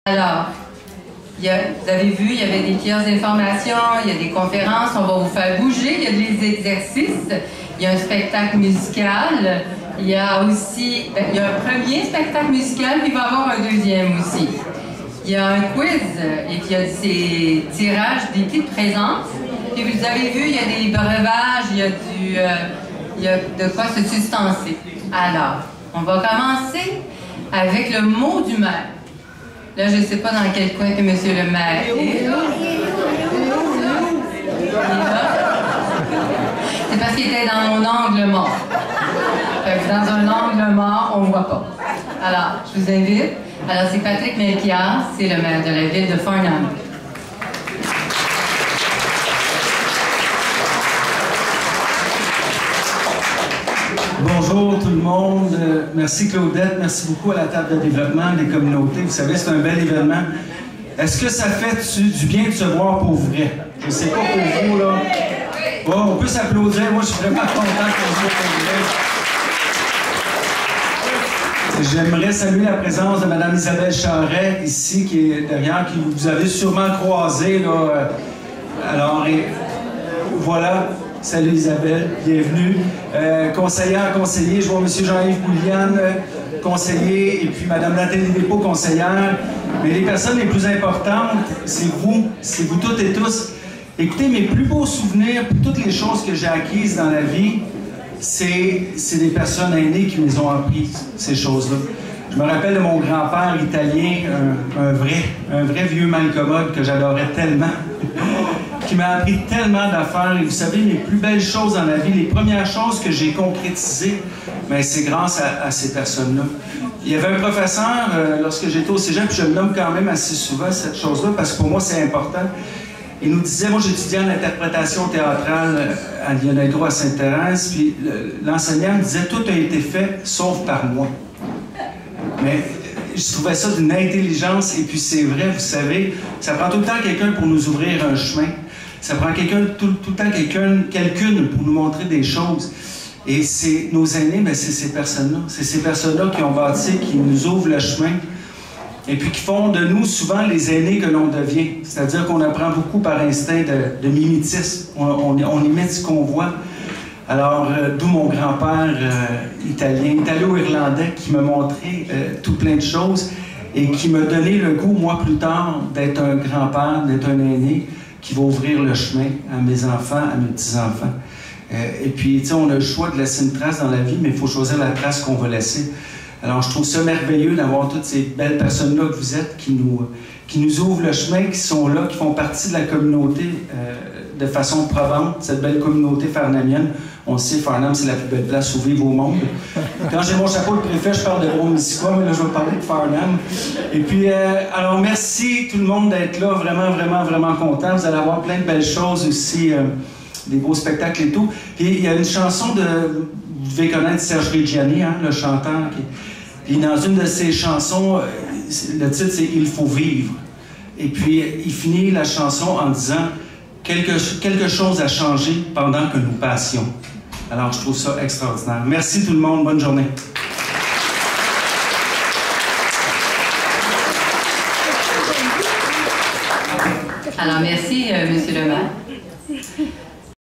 Alors, vous avez vu, il y avait des kiosques d'information, il y a des conférences, on va vous faire bouger, il y a des exercices, il y a un spectacle musical, il y a aussi, il y a un premier spectacle musical, puis il va y avoir un deuxième aussi. Il y a un quiz, et puis il y a ces tirages, des petites présences. Puis vous avez vu, il y a des breuvages, il y a de quoi se sustancer. Alors, on va commencer avec le mot du maire. Là, je ne sais pas dans quel coin que M. le maire est. Là. C'est parce qu'il était dans mon angle mort. Dans un angle mort, on ne voit pas. Alors, je vous invite. Alors, c'est Patrick Melchior, c'est le maire de la ville de Farnham. Bonjour tout le monde. Merci Claudette, merci beaucoup à la table de développement des communautés. Vous savez, c'est un bel événement. Est-ce que ça fait du bien de se voir pour vrai? Je ne sais pas pour vous, là. Bon, on peut s'applaudir. Moi, je suis vraiment content qu'on se voit pour vrai. J'aimerais saluer la présence de Mme Isabelle Charret, ici, qui est derrière, qui vous avez sûrement croisé, là. Alors, voilà. Salut Isabelle, bienvenue. Conseillère, conseiller, je vois M. Jean-Yves Boulian, conseiller, et puis Mme Nathalie Despaux, conseillère. Mais les personnes les plus importantes, c'est vous toutes et tous. Écoutez, mes plus beaux souvenirs, toutes les choses que j'ai acquises dans la vie, c'est des personnes aînées qui me ont appris ces choses-là. Je me rappelle de mon grand-père italien, un vrai vieux malcommode que j'adorais tellement, qui m'a appris tellement d'affaires. Et vous savez, les plus belles choses dans la vie, les premières choses que j'ai concrétisées, ben, c'est grâce à ces personnes-là. Il y avait un professeur, lorsque j'étais au cégep, puis je le nomme quand même assez souvent, cette chose-là, parce que pour moi, c'est important. Il nous disait, moi j'étudiais en interprétation théâtrale à Lionel Gros à Sainte-Thérèse, puis l'enseignant me disait, tout a été fait, sauf par moi. Mais je trouvais ça d'une intelligence, et puis c'est vrai, vous savez, ça prend tout le temps quelqu'un pour nous ouvrir un chemin. Ça prend tout le temps quelqu'une pour nous montrer des choses. Et c'est nos aînés, ben c'est ces personnes-là. C'est ces personnes-là qui ont bâti, qui nous ouvrent le chemin, et puis qui font de nous souvent les aînés que l'on devient. C'est-à-dire qu'on apprend beaucoup par instinct de mimétisme. On imite ce qu'on voit. Alors, d'où mon grand-père italien, italo-irlandais, qui m'a montré tout plein de choses et qui m'a donné le goût, moi, plus tard, d'être un grand-père, d'être un aîné qui va ouvrir le chemin à mes enfants, à mes petits-enfants. Et puis, tu sais, on a le choix de laisser une trace dans la vie, mais il faut choisir la trace qu'on va laisser. Alors, je trouve ça merveilleux d'avoir toutes ces belles personnes-là que vous êtes qui nous ouvrent le chemin, qui sont là, qui font partie de la communauté de façon probante, cette belle communauté farnamienne. On sait, Farnham, c'est la plus belle place où vivre au monde. Quand j'ai mon chapeau de préfet, je parle de Brome-Missisquoi, mais là, je vais parler de Farnham. Et puis, alors, merci tout le monde d'être là. Vraiment, vraiment, vraiment content. Vous allez avoir plein de belles choses aussi, des beaux spectacles et tout. Puis, il y a une chanson vous devez connaître Serge Reggiani, hein, le chanteur. Puis, dans une de ses chansons, le titre, c'est « Il faut vivre ». Et puis, il finit la chanson en disant « Quelque chose a changé pendant que nous passions ». Alors, je trouve ça extraordinaire. Merci tout le monde. Bonne journée. Alors, merci, M.